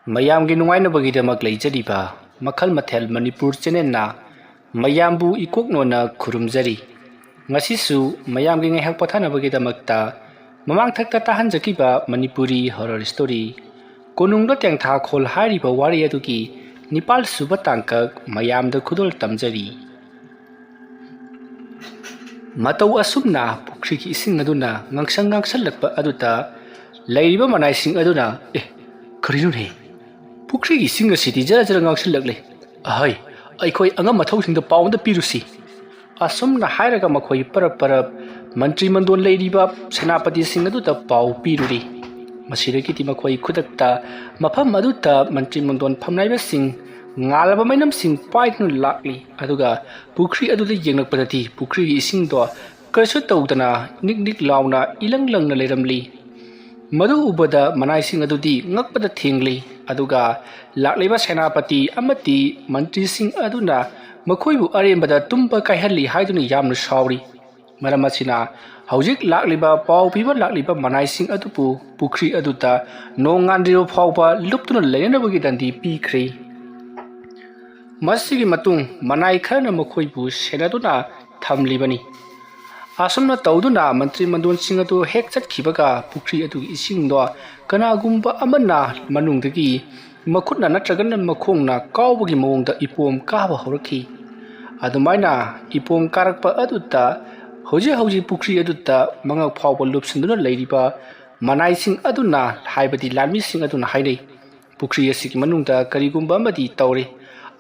ꯃꯌꯥꯝꯒꯤ ꯅꯨꯡꯉꯥꯏꯅꯕꯒꯤꯗꯃꯛ ꯂꯩꯖꯔꯤꯕ ꯃꯈꯜ ꯃꯊꯦꯜ ꯃꯅꯤꯄꯨꯔ ꯆꯦꯅꯦꯜꯅ ꯃꯌꯥꯝꯕꯨ ꯏꯀꯣꯛꯅꯣꯅ ꯈꯨꯔꯨꯝꯖꯔꯤ ꯉꯁꯤꯁꯨ ꯃꯌꯥꯝꯒꯤ ꯉꯥꯏꯍꯥꯛ ꯄꯣꯊꯥꯅꯕꯒꯤꯗꯃꯛꯇ ꯃꯃꯥꯡꯊꯛꯇ ꯇꯥꯍꯟꯖꯈꯤꯕ Manipuri horror story konungda Tengthakhol ꯍꯥꯏꯔꯤꯕ ꯋꯥꯔꯤ ꯑꯗꯨꯒꯤ 9ꯁꯨꯕ ꯇꯥꯡꯀꯛ ꯃꯌꯥꯝꯗ ꯈꯨꯗꯣꯜ ꯇꯝꯖꯔꯤ ꯃꯇꯧ ꯑꯁꯨꯝꯅ ꯄꯨꯈ꯭ꯔꯤꯒꯤ ꯏꯁꯤꯡ ꯑꯗꯨꯅ ꯉꯥꯡꯁꯜꯂꯛꯄ ꯑꯗꯨꯗ ꯂꯩꯔꯤꯕ ꯃꯅꯥꯏꯁꯤꯡ ꯑꯗꯨꯅ ꯀꯔꯤꯅꯣꯅꯦ ꯄꯨꯈ꯭ꯔꯤꯒꯤ ꯏꯁꯤꯡ ꯑꯁꯤꯗꯤ ꯖꯔ ꯉꯥꯡꯁꯜꯂꯛꯂꯦ ꯑꯍꯩ ꯑꯩꯈꯣꯏ ꯑꯉꯝ ꯃꯊꯧꯁꯤꯡꯗ ꯄꯥꯎ ꯑꯃ ꯄꯤꯔꯨꯁꯤ ꯑꯁꯨꯝꯅ ꯍꯥꯏꯔꯒ ꯃꯈꯣꯏ ꯄꯔꯞ ꯃꯟꯇ꯭ꯔꯤ ꯃꯟꯗꯣꯟ ꯂꯩꯔꯤꯕ ꯁꯦꯅꯥꯄꯇꯤꯁꯤꯡ ꯑꯗꯨꯗ ꯄꯥꯎ ꯄꯤꯔꯨꯔꯤ ꯃꯁꯤꯗꯒꯤꯗꯤ ꯃꯈꯣꯏ ꯈꯨꯗꯛꯇ ꯃꯐꯝ ꯑꯗꯨꯗ ꯃꯟꯇ꯭ꯔꯤ ꯃꯟꯗꯣꯟ ꯐꯝꯅꯥꯏꯕꯁꯤꯡ ꯉꯥꯜꯂꯕ ꯃꯩꯅꯝꯁꯤꯡ ꯄꯥꯏꯗꯨꯅ ꯂꯥꯛꯂꯤ ꯑꯗꯨꯒ ꯄꯨꯈ꯭ꯔꯤ ꯑꯗꯨꯗ ꯌꯦꯡꯂꯛꯄꯗꯗꯤ ꯄꯨꯈ꯭ꯔꯤꯒꯤ ꯏꯁꯤꯡꯗꯣ ꯀꯔꯤꯁꯨ ꯇꯧꯗꯅ ꯅꯤꯛ ꯂꯥꯎꯅ ꯏꯂꯪ ꯂꯪꯅ ꯂꯩꯔꯝꯂꯤ ꯃꯗꯨ ꯎꯕꯗ ꯃꯅꯥꯏꯁꯤꯡ ꯑꯗꯨꯗꯤ ꯉꯛꯄꯗ ꯊꯦꯡꯂꯤ ꯑꯗꯨꯒ ꯂꯥꯛꯂꯤꯕ ꯁꯦꯅꯥꯄꯇꯤ ꯑꯃꯗꯤ ꯃꯟꯇ꯭ꯔꯤꯁꯤꯡ ꯑꯗꯨꯅ ꯃꯈꯣꯏꯕꯨ ꯑꯔꯦꯝꯕꯗ ꯇꯨꯝꯕ ꯀꯥꯏꯍꯜꯂꯤ ꯍꯥꯏꯗꯨꯅ ꯌꯥꯝꯅ ꯁꯥꯎꯔꯤ ꯃꯔꯝ ꯑꯁꯤꯅ ꯍꯧꯖꯤꯛ ꯂꯥꯛꯂꯤꯕ ꯄꯥꯎ ꯄꯤꯕ ꯂꯥꯛꯂꯤꯕ ꯃꯅꯥꯏꯁꯤꯡ ꯑꯗꯨꯕꯨ ꯄꯨꯈ꯭ꯔꯤ ꯑꯗꯨꯗ ꯅꯣꯡ ꯉꯥꯟꯗ꯭ꯔꯤꯕ ꯐꯥꯎꯕ ꯂꯨꯞꯇꯨꯅ ꯂꯩꯅꯅꯕꯒꯤ ꯗꯟꯗꯤ ꯄꯤꯈ꯭ꯔꯦ ꯃꯁꯤꯒꯤ ꯃꯇꯨꯡ ꯃꯅꯥꯏ ꯈꯔꯅ ꯃꯈꯣꯏꯕꯨ ꯁꯦꯟꯅꯗꯨꯅ ꯊꯝꯂꯤꯕꯅꯤ ꯑꯁꯨꯝꯅ ꯇꯧꯗꯨꯅ ꯃꯟꯇ꯭ꯔꯤ ꯃꯟꯗꯣꯟꯁꯤꯡ ꯑꯗꯨ ꯍꯦꯛ ꯆꯠꯈꯤꯕꯒ ꯄꯨꯈ꯭ꯔꯤ ꯑꯗꯨꯒꯤ ꯏꯁꯤꯡꯗꯣ ꯀꯅꯥꯒꯨꯝꯕ ꯑꯃꯅ ꯃꯅꯨꯡꯗꯒꯤ ꯃꯈꯨꯠꯅ ꯅꯠꯇ꯭ꯔꯒꯅ ꯃꯈꯣꯡꯅ ꯀꯥꯎꯕꯒꯤ ꯃꯑꯣꯡꯗ ꯏꯄꯣꯝ ꯀꯥꯕ ꯍꯧꯔꯛꯈꯤ ꯑꯗꯨꯃꯥꯏꯅ ꯏꯄꯣꯝ ꯀꯥꯔꯛꯄ ꯑꯗꯨꯗ ꯍꯧꯖꯤꯛ ꯄꯨꯈ꯭ꯔꯤ ꯑꯗꯨꯗ ꯃꯉꯛ ꯐꯥꯎꯕ ꯂꯨꯞꯁꯤꯟꯗꯨꯅ ꯂꯩꯔꯤꯕ ꯃꯅꯥꯏꯁꯤꯡ ꯑꯗꯨꯅ ꯍꯥꯏꯕꯗꯤ ꯂꯥꯟꯃꯤꯁꯤꯡ ꯑꯗꯨꯅ ꯍꯥꯏꯅꯩ ꯄꯨꯈ꯭ꯔꯤ ꯑꯁꯤꯒꯤ ꯃꯅꯨꯡꯗ ꯀꯔꯤꯒꯨꯝꯕ ꯑꯃꯗꯤ ꯇꯧꯔꯦ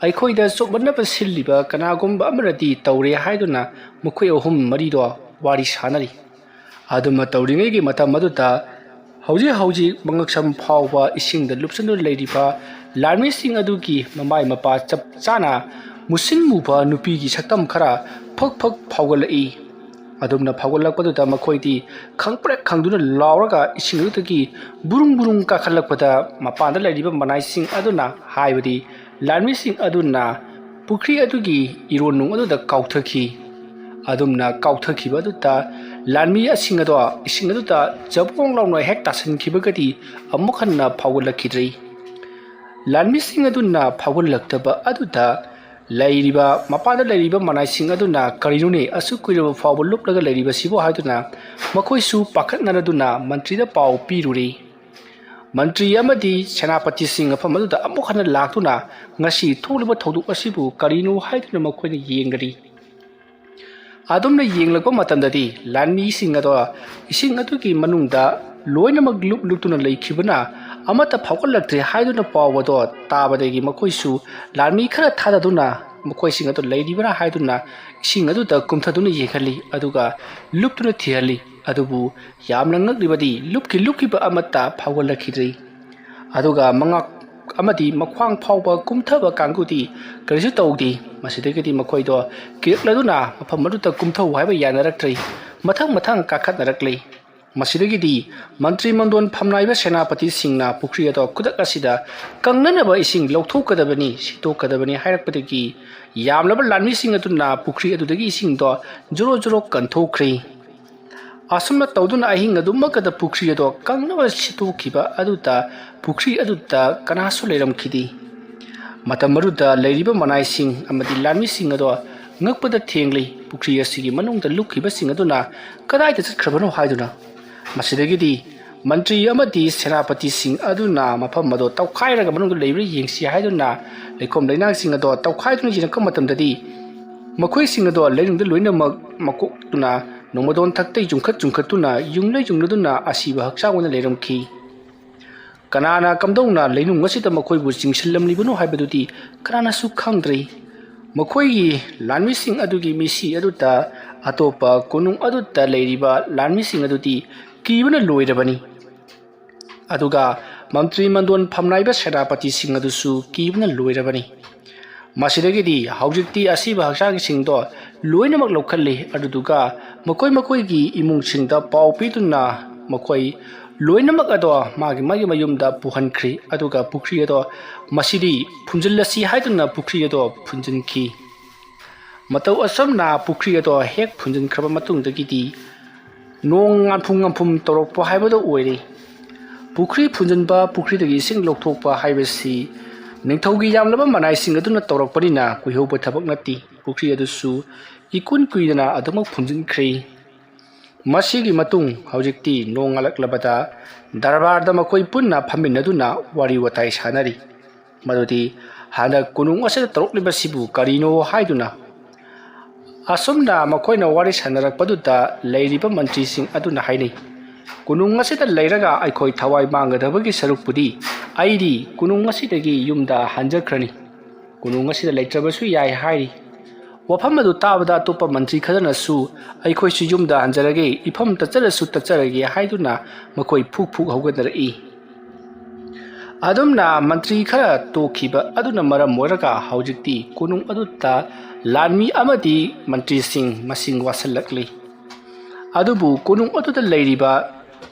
ꯑꯩꯈꯣꯏꯗ ꯆꯣꯞꯃꯟꯅꯕ ꯁꯤꯜꯂꯤꯕ ꯀꯅꯥꯒꯨꯝꯕ ꯑꯃꯅꯗꯤ ꯇꯧꯔꯦ ꯍꯥꯏꯗꯨꯅ ꯃꯈꯣꯏ 3-4ꯗꯣ ꯋꯥꯔꯤ ꯁꯥꯅꯔꯤ ꯑꯗꯨꯝꯅ ꯇꯧꯔꯤꯉꯩꯒꯤ ꯃꯇꯝ ꯑꯗꯨꯗ ꯍꯧꯖꯤꯛ ꯃꯉꯛꯁꯝ ꯐꯥꯎꯕ ꯏꯁꯤꯡꯗ ꯂꯨꯞꯁꯤꯟꯗꯨꯅ ꯂꯩꯔꯤꯕ ꯂꯥꯟꯃꯤꯁꯤꯡ ꯑꯗꯨꯒꯤ ꯃꯃꯥꯏ ꯃꯄꯥ ꯆꯞ ꯆꯥꯅ ꯃꯨꯁꯤꯟ ꯃꯨꯕ ꯅꯨꯄꯤꯒꯤ ꯁꯛꯇꯝ ꯈꯔ ꯐꯛ ꯐꯥꯎꯒꯠꯂꯛꯏ ꯑꯗꯨꯝꯅ ꯐꯥꯎꯒꯠꯂꯛꯄꯗꯨꯗ ꯃꯈꯣꯏꯗꯤ ꯈꯪꯄ꯭ꯔꯦꯛ ꯈꯪꯗꯨꯅ ꯂꯥꯎꯔꯒ ꯏꯁꯤꯡ ꯑꯗꯨꯗꯒꯤ ꯕꯨꯔꯨꯡ ꯀꯥꯈꯠꯂꯛꯄꯗ ꯃꯄꯥꯟꯗ ꯂꯩꯔꯤꯕ ꯃꯅꯥꯏꯁꯤꯡ ꯑꯗꯨꯅ ꯍꯥꯏꯕꯗꯤ ꯂꯥꯟꯃꯤꯁꯤꯡ ꯑꯗꯨꯅ ꯄꯨꯈ꯭ꯔꯤ ꯑꯗꯨꯒꯤ ꯏꯔꯣꯟꯅꯨꯡ ꯑꯗꯨꯗ ꯀꯥꯎꯊꯈꯤ ꯑꯗꯨꯝꯅ ꯀꯥꯎꯊꯈꯤꯕ ꯑꯗꯨꯗ ꯂꯥꯟꯃꯤꯁꯤꯡ ꯑꯗꯣ ꯏꯁꯤꯡ ꯑꯗꯨꯗ ꯖꯕꯣꯡ ꯂꯥꯎꯅ ꯍꯦꯛ ꯇꯥꯁꯟꯈꯤꯕꯒꯗꯤ ꯑꯃꯨꯛ ꯍꯟꯅ ꯐꯥꯎꯒꯠꯂꯛꯈꯤꯗ꯭ꯔꯤ ꯂꯥꯟꯃꯤꯁꯤꯡ ꯑꯗꯨꯅ ꯐꯥꯎꯒꯠꯂꯛꯇꯕ ꯑꯗꯨꯗ ꯂꯩꯔꯤꯕ ꯃꯄꯥꯟꯗ ꯂꯩꯔꯤꯕ ꯃꯅꯥꯏꯁꯤꯡ ꯑꯗꯨꯅ ꯀꯔꯤꯅꯣꯅꯦ ꯑꯁꯨꯛ ꯀꯨꯏꯔꯕ ꯐꯥꯎꯕ ꯂꯨꯞꯂꯒ ꯂꯩꯔꯤꯕꯁꯤꯕꯨ ꯍꯥꯏꯗꯨꯅ ꯃꯈꯣꯏꯁꯨ ꯄꯥꯈꯠꯅꯔꯗꯨꯅ ꯃꯟꯇ꯭ꯔꯤꯗ ꯄꯥꯎ ꯄꯤꯔꯨꯔꯤ ꯃꯟꯇ꯭ꯔꯤ ꯑꯃꯗꯤ ꯁꯦꯅꯥꯄꯇꯤꯁꯤꯡ ꯃꯐꯝ ꯑꯗꯨꯗ ꯑꯃꯨꯛ ꯍꯟꯅ ꯂꯥꯛꯇꯨꯅ ꯉꯁꯤ ꯊꯣꯛꯂꯤꯕ ꯊꯧꯗꯣꯛ ꯑꯁꯤꯕꯨ ꯀꯔꯤꯅꯣ ꯍꯥꯏꯗꯨꯅ ꯃꯈꯣꯏꯅ ꯌꯦꯡꯒꯅꯤ ꯑꯗꯨꯝꯅ ꯌꯦꯡꯂꯛꯄ ꯃꯇꯝꯗꯗꯤ ꯂꯥꯟꯃꯤꯁꯤꯡ ꯑꯗꯣ ꯏꯁꯤꯡ ꯑꯗꯨꯒꯤ ꯃꯅꯨꯡꯗ ꯂꯣꯏꯅꯃꯛ ꯂꯨꯞꯇꯨꯅ ꯂꯩꯈꯤꯕꯅ ꯑꯃꯠꯇ ꯐꯥꯎꯒꯠꯂꯛꯇ꯭ꯔꯦ ꯍꯥꯏꯗꯨꯅ ꯄꯥꯎ ꯑꯗꯣ ꯇꯥꯕꯗꯒꯤ ꯃꯈꯣꯏꯁꯨ ꯂꯥꯟꯃꯤ ꯈꯔ ꯊꯥꯗꯗꯨꯅ ꯃꯈꯣꯏꯁꯤꯡ ꯑꯗꯨ ꯂꯩꯔꯤꯕ꯭ꯔꯥ ꯍꯥꯏꯗꯨꯅ ꯏꯁꯤꯡ ꯑꯗꯨꯗ ꯀꯨꯝꯊꯗꯨꯅ ꯌꯦꯡꯍꯜꯂꯤ ꯑꯗꯨꯒ ꯂꯨꯞꯇꯨꯅ ꯊꯤꯍꯜꯂꯤ ꯑꯗꯨꯕꯨ ꯌꯥꯝꯅ ꯉꯛꯂꯤꯕꯗꯤ ꯂꯨꯞꯈꯤꯕ ꯑꯃꯠꯇ ꯐꯥꯎꯒꯠꯂꯛꯈꯤꯗ꯭ꯔꯤ ꯑꯗꯨꯒ ꯃꯉꯛ ꯑꯃꯗꯤ ꯃꯈ꯭ꯋꯥꯡ ꯐꯥꯎꯕ ꯀꯨꯝꯊꯕ ꯀꯥꯡꯕꯨꯗꯤ ꯀꯔꯤꯁꯨ ꯇꯧꯗꯦ ꯃꯁꯤꯗꯒꯤꯗꯤ ꯃꯈꯣꯏꯗꯣ ꯀꯤꯔꯛꯂꯗꯨꯅ ꯃꯐꯝ ꯑꯗꯨꯗ ꯀꯨꯝꯊꯧ ꯍꯥꯏꯕ ꯌꯥꯅꯔꯛꯇ꯭ꯔꯤ ꯃꯊꯪ ꯀꯥꯈꯠꯅꯔꯛꯂꯤ ꯃꯁꯤꯗꯒꯤꯗꯤ ꯃꯟꯇ꯭ꯔꯤ ꯃꯟꯗꯣꯟ ꯐꯝꯅꯥꯏꯕ ꯁꯦꯅꯥꯄꯇꯤꯁꯤꯡꯅ ꯄꯨꯈ꯭ꯔꯤ ꯑꯗꯣ ꯈꯨꯗꯛ ꯑꯁꯤꯗ ꯀꯪꯅꯅꯕ ꯏꯁꯤꯡ ꯂꯧꯊꯣꯛꯀꯗꯕꯅꯤ ꯁꯤꯠꯇꯣꯛꯀꯗꯕꯅꯤ ꯍꯥꯏꯔꯛꯄꯗꯒꯤ ꯌꯥꯝꯂꯕ ꯂꯥꯟꯃꯤꯁꯤꯡ ꯑꯗꯨꯅ ꯄꯨꯈ꯭ꯔꯤ ꯑꯗꯨꯗꯒꯤ ꯏꯁꯤꯡꯗꯣ ꯖꯣꯔꯣ ꯀꯟꯊꯣꯛꯈ꯭ꯔꯤ ꯑꯁꯨꯝꯅ ꯇꯧꯗꯨꯅ ꯑꯍꯤꯡ ꯑꯗꯨꯃꯛꯀꯗ ꯄꯨꯈ꯭ꯔꯤ ꯑꯗꯣ ꯀꯪꯅꯕ ꯁꯤꯠꯇꯣꯛꯈꯤꯕ ꯑꯗꯨꯗ ꯄꯨꯈ꯭ꯔꯤ ꯑꯗꯨꯗ ꯀꯅꯥꯁꯨ ꯂꯩꯔꯝꯈꯤꯗꯦ ꯃꯇꯝ ꯑꯗꯨꯗ ꯂꯩꯔꯤꯕ ꯃꯅꯥꯏꯁꯤꯡ ꯑꯃꯗꯤ ꯂꯥꯟꯃꯤꯁꯤꯡ ꯑꯗꯣ ꯉꯛꯄꯗ ꯊꯦꯡꯂꯤ ꯄꯨꯈ꯭ꯔꯤ ꯑꯁꯤꯒꯤ ꯃꯅꯨꯡꯗ ꯂꯨꯞꯈꯤꯕꯁꯤꯡ ꯑꯗꯨꯅ ꯀꯗꯥꯏꯗ ꯆꯠꯈ꯭ꯔꯕꯅꯣ ꯍꯥꯏꯗꯨꯅ ꯃꯁꯤꯗꯒꯤꯗꯤ ꯃꯟꯇ꯭ꯔꯤ ꯑꯃꯗꯤ ꯁꯦꯅꯥꯄꯇꯤꯁꯤꯡ ꯑꯗꯨꯅ ꯃꯐꯝ ꯑꯗꯣ ꯇꯧꯈꯥꯏꯔꯒ ꯃꯅꯨꯡꯗ ꯂꯩꯕ꯭ꯔꯥ ꯌꯦꯡꯁꯤ ꯍꯥꯏꯗꯨꯅ ꯂꯩꯈꯣꯝ ꯂꯩꯅꯥꯡꯁꯤꯡ ꯑꯗꯣ ꯇꯧꯈꯥꯏꯗꯨꯅ ꯌꯦꯡꯉꯛꯄ ꯃꯇꯝꯗꯗꯤ ꯃꯈꯣꯏꯁꯤꯡ ꯑꯗꯣ ꯂꯩꯅꯨꯡꯗ ꯂꯣꯏꯅꯃꯛ ꯃꯀꯣꯛꯇꯨꯅ ꯅꯣꯡꯃꯗꯣꯟ ꯊꯛꯇ ꯌꯨꯡꯈꯠꯇꯨꯅ ꯌꯨꯡꯂꯗꯨꯅ ꯑꯁꯤꯕ ꯍꯛꯆꯥꯡ ꯑꯣꯏꯅ ꯂꯩꯔꯝꯈꯤ ꯀꯅꯥꯅ ꯀꯝꯗꯧꯅ ꯂꯩꯅꯨꯡ ꯑꯁꯤꯗ ꯃꯈꯣꯏꯕꯨ ꯆꯤꯡꯁꯤꯜꯂꯝꯂꯤꯕꯅꯣ ꯍꯥꯏꯕꯗꯨꯗꯤ ꯀꯅꯥꯅꯁꯨ ꯈꯪꯗ꯭ꯔꯤ ꯃꯈꯣꯏꯒꯤ ꯂꯥꯟꯃꯤꯁꯤꯡ ꯑꯗꯨꯒꯤ ꯃꯤꯁꯤ ꯑꯗꯨꯗ ꯑꯇꯣꯞꯄ ꯀꯣꯅꯨꯡ ꯑꯗꯨꯗ ꯂꯩꯔꯤꯕ ꯂꯥꯟꯃꯤꯁꯤꯡ ꯑꯗꯨꯗꯤ ꯀꯤꯕꯅ ꯂꯣꯏꯔꯕꯅꯤ ꯑꯗꯨꯒ ꯃꯟꯇ꯭ꯔꯤ ꯃꯟꯗꯣꯟ ꯐꯝꯅꯥꯏꯕ ꯁꯦꯅꯥꯄꯇꯤꯁꯤꯡ ꯑꯗꯨꯁꯨ ꯀꯤꯕꯅ ꯂꯣꯏꯔꯕꯅꯤ ꯃꯁꯤꯗꯒꯤꯗꯤ ꯍꯧꯖꯤꯛꯇꯤ ꯑꯁꯤꯕ ꯍꯛꯆꯥꯡꯁꯤꯡꯗꯣ ꯂꯣꯏꯅꯃꯛ ꯂꯧꯈꯠꯂꯤ ꯑꯗꯨꯗꯨꯒ ꯃꯈꯣꯏꯒꯤ ꯏꯃꯨꯡꯁꯤꯡꯗ ꯄꯥꯎ ꯄꯤꯗꯨꯅ ꯃꯈꯣꯏ ꯂꯣꯏꯅꯃꯛ ꯑꯗꯣ ꯃꯥꯒꯤ ꯃꯌꯨꯝꯗ ꯄꯨꯍꯟꯈ꯭ꯔꯤ ꯑꯗꯨꯒ ꯄꯨꯈ꯭ꯔꯤ ꯑꯗꯣ ꯃꯁꯤꯗꯤ ꯐꯨꯝꯖꯤꯜꯂꯁꯤ ꯍꯥꯏꯗꯨꯅ ꯄꯨꯈ꯭ꯔꯤ ꯑꯗꯣ ꯐꯨꯝꯖꯤꯟꯈꯤ ꯃꯇꯧ ꯑꯁꯨꯝꯅ ꯄꯨꯈ꯭ꯔꯤ ꯑꯗꯣ ꯍꯦꯛ ꯐꯨꯝꯖꯤꯟꯈ꯭ꯔꯕ ꯃꯇꯨꯡꯗꯒꯤꯗꯤ ꯅꯣꯡ ꯉꯥꯟꯐꯨꯝ ꯇꯧꯔꯛꯄ ꯍꯥꯏꯕꯗꯣ ꯑꯣꯏꯔꯦ ꯄꯨꯈ꯭ꯔꯤ ꯐꯨꯟꯖꯟꯕ ꯄꯨꯈ꯭ꯔꯤꯗꯒꯤ ꯏꯁꯤꯡ ꯂꯧꯊꯣꯛꯄ ꯍꯥꯏꯕꯁꯤ ꯅꯤꯡꯊꯧꯒꯤ ꯌꯥꯝꯂꯕ ꯃꯅꯥꯏꯁꯤꯡ ꯑꯗꯨꯅ ꯇꯧꯔꯛꯄꯅꯤꯅ ꯀꯨꯏꯍꯧꯕ ꯊꯕꯛ ꯅꯠꯇꯦ ꯄꯨꯈ꯭ꯔꯤ ꯑꯗꯨꯁꯨ ꯏꯀꯨꯟ ꯀꯨꯏꯗꯅ ꯑꯗꯨꯃꯛ ꯐꯨꯟꯖꯤꯟꯈ꯭ꯔꯦ ꯃꯁꯤꯒꯤ ꯃꯇꯨꯡ ꯍꯧꯖꯤꯛꯇꯤ ꯅꯣꯡ ꯉꯥꯜꯂꯛꯂꯕꯗ ꯗꯔꯕꯥꯔꯗ ꯃꯈꯣꯏ ꯄꯨꯟꯅ ꯐꯝꯃꯤꯟꯅꯗꯨꯅ ꯋꯥꯔꯤ ꯋꯥꯇꯥꯏ ꯁꯥꯟꯅꯔꯤ ꯃꯗꯨꯗꯤ ꯍꯟꯗꯛ ꯀꯣꯅꯨꯡ ꯑꯁꯤꯗ ꯇꯧꯔꯛꯂꯤꯕꯁꯤꯕꯨ ꯀꯔꯤꯅꯣ ꯍꯥꯏꯗꯨꯅ ꯑꯁꯨꯝꯅ ꯃꯈꯣꯏꯅ ꯋꯥꯔꯤ ꯁꯥꯟꯅꯔꯛꯄꯗꯨꯗ ꯂꯩꯔꯤꯕ ꯃꯟꯇ꯭ꯔꯤꯁꯤꯡ ꯑꯗꯨꯅ ꯍꯥꯏꯅꯩ ꯀꯣꯅꯨꯡ ꯑꯁꯤꯗ ꯂꯩꯔꯒ ꯑꯩꯈꯣꯏ ꯊꯋꯥꯏ ꯃꯥꯡꯒꯗꯕꯒꯤ ꯁꯔꯨꯛꯄꯨꯗꯤ ꯑꯩꯗꯤ ꯀꯣꯅꯨꯡ ꯑꯁꯤꯗꯒꯤ ꯌꯨꯝꯗ ꯍꯟꯖꯈ꯭ꯔꯅꯤ ꯀꯣꯅꯨꯡ ꯑꯁꯤꯗ ꯂꯩꯇ꯭ꯔꯕꯁꯨ ꯌꯥꯏ ꯍꯥꯏꯔꯤ ꯋꯥꯐꯝ ꯑꯗꯨ ꯇꯥꯕꯗ ꯑꯇꯣꯞꯄ ꯃꯟꯇ꯭ꯔꯤ ꯈꯔꯅꯁꯨ ꯑꯩꯈꯣꯏꯁꯨ ꯌꯨꯝꯗ ꯍꯟꯖꯔꯒꯦ ꯏꯐꯝ ꯇꯠꯆꯔꯁꯨ ꯇꯠꯆꯔꯒꯦ ꯍꯥꯏꯗꯨꯅ ꯃꯈꯣꯏ ꯐꯨꯛ ꯐꯨꯛ ꯍꯧꯒꯠꯅꯔꯛꯏ ꯑꯗꯨꯝꯅ ꯃꯟꯇ꯭ꯔꯤ ꯈꯔ ꯇꯣꯛꯈꯤꯕ ꯑꯗꯨꯅ ꯃꯔꯝ ꯑꯣꯏꯔꯒ ꯍꯧꯖꯤꯛꯇꯤ ꯀꯣꯅꯨꯡ ꯑꯗꯨꯗ ꯂꯥꯟꯃꯤ ꯑꯃꯗꯤ ꯃꯟꯇ꯭ꯔꯤꯁꯤꯡ ꯃꯁꯤꯡ ꯋꯥꯠꯁꯤꯜꯂꯛꯂꯤ ꯑꯗꯨꯕꯨ ꯀꯣꯅꯨꯡ ꯑꯗꯨꯗ ꯂꯩꯔꯤꯕ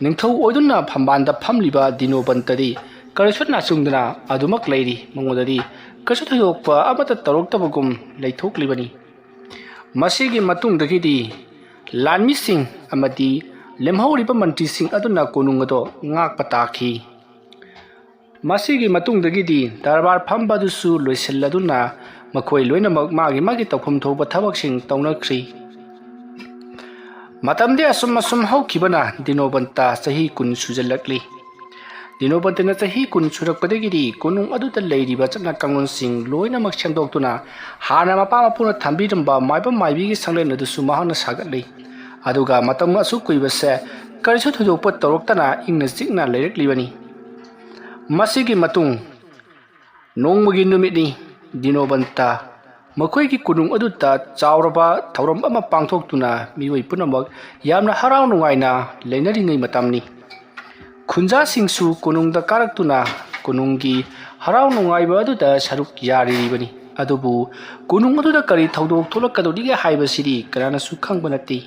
ꯅꯤꯡꯊꯧ ꯑꯣꯏꯗꯨꯅ ꯐꯝꯕꯥꯟꯗ ꯐꯝꯂꯤꯕ ꯗꯤꯅꯣꯕꯟꯇꯗꯤ ꯀꯔꯤꯁꯨ ꯅꯥꯆꯨꯡꯗꯅ ꯑꯗꯨꯃꯛ ꯂꯩꯔꯤ ꯃꯉꯣꯟꯗꯗꯤ ꯀꯩꯁꯨ ꯊꯣꯏꯗꯣꯛꯄ ꯑꯃꯠꯇ ꯇꯧꯔꯛꯇꯕꯒꯨꯝ ꯂꯩꯊꯣꯛꯂꯤꯕꯅꯤ ꯃꯁꯤꯒꯤ ꯃꯇꯨꯡꯗꯒꯤꯗꯤ ꯂꯥꯟꯃꯤꯁꯤꯡ ꯑꯃꯗꯤ ꯂꯦꯝꯍꯧꯔꯤꯕ ꯃꯟꯇ꯭ꯔꯤꯁꯤꯡ ꯑꯗꯨꯅ ꯀꯣꯅꯨꯡ ꯑꯗꯨ ꯉꯥꯛꯄ ꯇꯥꯈꯤ ꯃꯁꯤꯒꯤ ꯃꯇꯨꯡꯗꯒꯤꯗꯤ ꯗꯔꯕꯥꯔ ꯐꯝꯕ ꯑꯗꯨꯁꯨ ꯂꯣꯏꯁꯤꯜꯂꯗꯨꯅ ꯃꯈꯣꯏ ꯂꯣꯏꯅꯃꯛ ꯃꯥꯒꯤ ꯃꯥꯒꯤ ꯇꯧꯐꯝ ꯊꯣꯛꯄ ꯊꯕꯛꯁꯤꯡ ꯇꯧꯅꯈ꯭ꯔꯤ ꯃꯇꯝꯗꯤ ꯑꯁꯨꯝ ꯍꯧꯈꯤꯕꯅ ꯗꯤꯅꯣꯕꯟꯇ ꯆꯍꯤ 10 ꯁꯨꯖꯜꯂꯛꯂꯤ ꯗꯤꯅꯣꯕꯟꯇꯅ ꯆꯍꯤ 10 ꯁꯨꯔꯛꯄꯗꯒꯤꯗꯤ ꯀꯣꯅꯨꯡ ꯑꯗꯨꯗ ꯂꯩꯔꯤꯕ ꯆꯠꯅ ꯀꯥꯡꯂꯣꯟꯁꯤꯡ ꯂꯣꯏꯅꯃꯛ ꯁꯦꯝꯗꯣꯛꯇꯨꯅ ꯍꯥꯟꯅ ꯃꯄꯥ ꯃꯄꯨꯅ ꯊꯝꯕꯤꯔꯝꯕ ꯃꯥꯏꯕ ꯃꯥꯏꯕꯤꯒꯤ ꯁꯪꯂꯦꯟ ꯑꯗꯨꯁꯨ ꯃꯍꯥꯛꯅ ꯁꯥꯒꯠꯂꯤ ꯑꯗꯨꯒ ꯃꯇꯝ ꯑꯁꯨꯛ ꯀꯨꯏꯕꯁꯦ ꯀꯔꯤꯁꯨ ꯊꯣꯏꯗꯣꯛꯄ ꯇꯧꯔꯛꯇꯅ ꯏꯪꯅ ꯆꯤꯛꯅ ꯂꯩꯔꯛꯂꯤꯕꯅꯤ ꯃꯁꯤꯒꯤ ꯃꯇꯨꯡ ꯅꯣꯡꯃꯒꯤ ꯅꯨꯃꯤꯠꯅꯤ ꯗꯤꯅꯣꯕꯟꯇ ꯃꯈꯣꯏꯒꯤ ꯀꯣꯅꯨꯡ ꯑꯗꯨꯗ ꯆꯥꯎꯔꯕ ꯊꯧꯔꯝ ꯑꯃ ꯄꯥꯡꯊꯣꯛꯇꯨꯅ ꯃꯤꯑꯣꯏ ꯄꯨꯝꯅꯃꯛ ꯌꯥꯝꯅ ꯍꯔꯥꯎ ꯅꯨꯡꯉꯥꯏꯅ ꯂꯩꯅꯔꯤꯉꯩ ꯃꯇꯝꯅꯤ ꯈꯨꯟꯖꯥꯁꯤꯡꯁꯨ ꯀꯣꯅꯨꯡꯗ ꯀꯥꯔꯛꯇꯨꯅ ꯀꯣꯅꯨꯡꯒꯤ ꯍꯔꯥꯎ ꯅꯨꯡꯉꯥꯏꯕ ꯑꯗꯨꯗ ꯁꯔꯨꯛ ꯌꯥꯔꯤꯕꯅꯤ ꯑꯗꯨꯕꯨ ꯀꯣꯅꯨꯡ ꯑꯗꯨꯗ ꯀꯔꯤ ꯊꯧꯗꯣꯛ ꯊꯣꯛꯂꯛꯀꯗꯧꯔꯤꯒꯦ ꯍꯥꯏꯕꯁꯤꯗꯤ ꯀꯅꯥꯅꯁꯨ ꯈꯪꯕ ꯅꯠꯇꯦ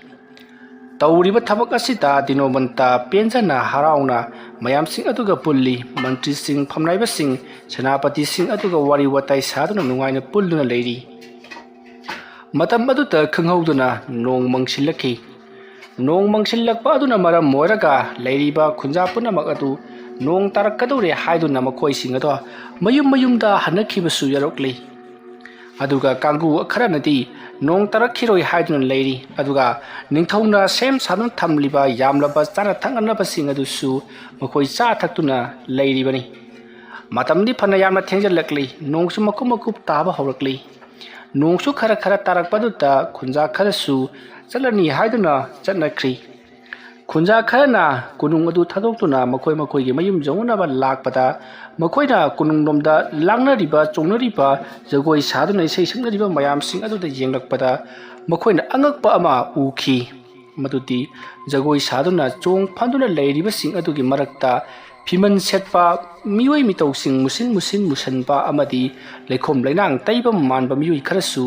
ꯇꯧꯔꯤꯕ ꯊꯕꯛ ꯑꯁꯤꯗ ꯗꯤꯅꯣꯕꯟꯇ ꯄꯦꯟꯖꯅ ꯍꯔꯥꯎꯅ ꯃꯌꯥꯝꯁꯤꯡ ꯑꯗꯨꯒ ꯄꯨꯜꯂꯤ ꯃꯟꯇ꯭ꯔꯤꯁꯤꯡ ꯐꯝꯅꯥꯏꯕꯁꯤꯡ ꯁꯦꯅꯥꯄꯇꯤꯁꯤꯡ ꯑꯗꯨꯒ ꯋꯥꯔꯤ ꯋꯥꯇꯥꯏ ꯁꯥꯗꯨꯅ ꯅꯨꯡꯉꯥꯏꯅ ꯄꯨꯜꯗꯨꯅ ꯂꯩꯔꯤ ꯃꯇꯝ ꯑꯗꯨꯗ ꯈꯪꯍꯧꯗꯨꯅ ꯅꯣꯡ ꯃꯪꯁꯤꯜꯂꯛꯈꯤ ꯅꯣꯡ ꯃꯪꯁꯤꯜꯂꯛꯄ ꯑꯗꯨꯅ ꯃꯔꯝ ꯑꯣꯏꯔꯒ ꯂꯩꯔꯤꯕ ꯈꯨꯟꯖꯥ ꯄꯨꯝꯅꯃꯛ ꯑꯗꯨ ꯅꯣꯡ ꯇꯥꯔꯛꯀꯗꯧꯔꯦ ꯍꯥꯏꯗꯨꯅ ꯃꯈꯣꯏꯁꯤꯡ ꯑꯗꯣ ꯃꯌꯨꯝꯗ ꯍꯟꯅꯈꯤꯕꯁꯨ ꯌꯥꯎꯔꯛꯂꯤ ꯑꯗꯨꯒ ꯀꯥꯡꯕꯨ ꯈꯔꯅꯗꯤ ꯅꯣꯡ ꯇꯥꯔꯛꯈꯤꯔꯣꯏ ꯍꯥꯏꯗꯨꯅ ꯂꯩꯔꯤ ꯑꯗꯨꯒ ꯅꯤꯡꯊꯧꯅ ꯁꯦꯝ ꯁꯥꯗꯨꯅ ꯊꯝꯂꯤꯕ ꯌꯥꯝꯂꯕ ꯆꯥꯅ ꯊꯛꯅꯕꯁꯤꯡ ꯑꯗꯨꯁꯨ ꯃꯈꯣꯏ ꯆꯥ ꯊꯛꯇꯨꯅ ꯂꯩꯔꯤꯕꯅꯤ ꯃꯇꯝꯗꯤ ꯐꯅ ꯌꯥꯝꯅ ꯊꯦꯡꯖꯤꯜꯂꯛꯂꯤ ꯅꯣꯡꯁꯨ ꯃꯀꯨꯞ ꯃꯀꯨꯞ ꯇꯥꯕ ꯍꯧꯔꯛꯂꯤ ꯅꯣꯡꯁꯨ ꯈꯔ ꯇꯥꯔꯛꯄꯗꯨꯗ ꯈꯨꯟꯖꯥ ꯈꯔꯁꯨ ꯆꯠꯂꯅꯤ ꯍꯥꯏꯗꯨꯅ ꯆꯠꯅꯈ꯭ꯔꯤ ꯈꯨꯟꯖꯥ ꯈꯔꯅ ꯀꯣꯅꯨꯡ ꯑꯗꯨ ꯊꯥꯗꯣꯛꯇꯨꯅ ꯃꯈꯣꯏꯒꯤ ꯃꯌꯨꯝ ꯌꯧꯅꯅꯕ ꯂꯥꯛꯄꯗ ꯃꯈꯣꯏꯅ ꯀꯣꯅꯨꯡꯂꯣꯝꯗ ꯂꯥꯡꯅꯔꯤꯕ ꯆꯣꯡꯅꯔꯤꯕ ꯖꯒꯣꯏ ꯁꯥꯗꯨꯅ ꯏꯁꯩ ꯁꯛꯅꯔꯤꯕ ꯃꯌꯥꯝꯁꯤꯡ ꯑꯗꯨꯗ ꯌꯦꯡꯂꯛꯄꯗ ꯃꯈꯣꯏꯅ ꯑꯉꯛꯄ ꯑꯃ ꯎꯈꯤ ꯃꯗꯨꯗꯤ ꯖꯒꯣꯏ ꯁꯥꯗꯨꯅ ꯆꯣꯡ ꯐꯟꯗꯨꯅ ꯂꯩꯔꯤꯕꯁꯤꯡ ꯑꯗꯨꯒꯤ ꯃꯔꯛꯇ ꯐꯤꯃꯟ ꯁꯦꯠꯄ ꯃꯤꯑꯣꯏ ꯃꯤꯇꯧꯁꯤꯡ ꯃꯨꯁꯤꯟ ꯃꯨꯁꯟꯕ ꯑꯃꯗꯤ ꯂꯩꯈꯣꯝ ꯂꯩꯅꯥꯡ ꯇꯩꯕ ꯃꯥꯟꯕ ꯃꯤꯑꯣꯏ ꯈꯔꯁꯨ